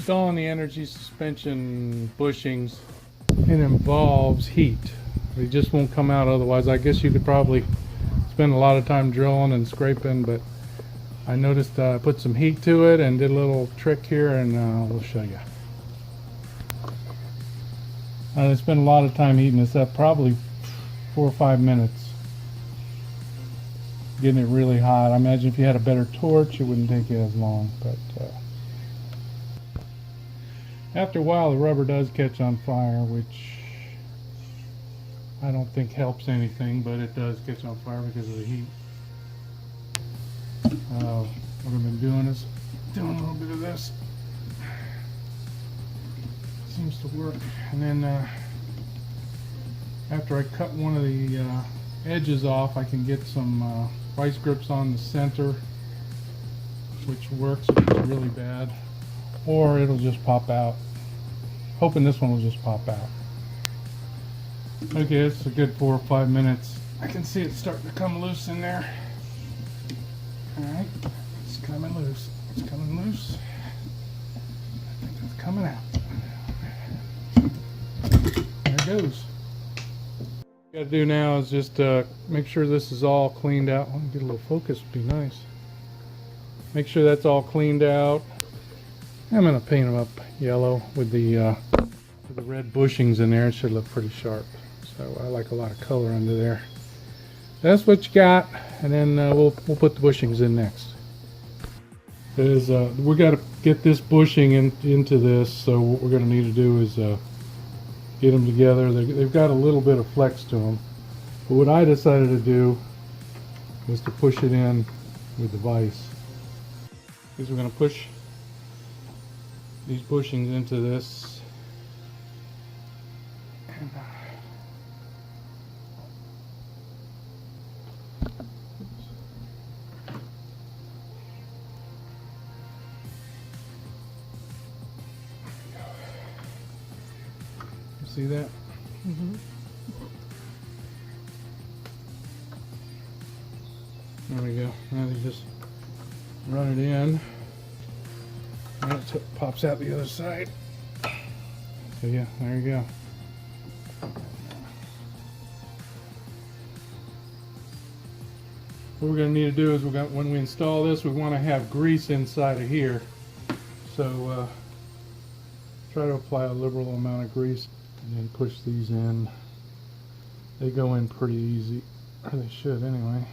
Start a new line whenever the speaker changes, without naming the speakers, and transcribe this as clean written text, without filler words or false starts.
Installing the energy suspension bushings, it involves heat. They just won't come out otherwise. I guess you could probably spend a lot of time drilling and scraping, but I noticed I put some heat to it and did a little trick here, and we'll show you. I spent a lot of time heating this up, probably 4 or 5 minutes, getting it really hot. I imagine if you had a better torch it wouldn't take you as long, but after a while the rubber does catch on fire, which I don't think helps anything, but it does catch on fire because of the heat. What I've been doing is doing a little bit of this. Seems to work. And then after I cut one of the edges off, I can get some vice grips on the center, which works if it's really bad, or it'll just pop out. Hoping this one will just pop out. Okay, it's a good 4 or 5 minutes. I can see it starting to come loose in there. Alright, it's coming loose. It's coming loose. I think it's coming out. There it goes. What you gotta do now is just make sure this is all cleaned out. Let me get a little focus, would be nice. Make sure that's all cleaned out. I'm gonna paint them up yellow with the red bushings in there. It should look pretty sharp. So I like a lot of color under there. That's what you got, and then we'll put the bushings in next. We got to get this bushing into this, so what we're going to need to do is get them together. They've got a little bit of flex to them, but what I decided to do was to push it in with the vise. Because we're going to push these bushings into this. And, see that?
Mm-hmm.
There we go. Now you just run it in. And it pops out the other side. So yeah, there you go. What we're going to need to do is when we install this, we want to have grease inside of here. So try to apply a liberal amount of grease and then push these in. They go in pretty easy, or they should anyway.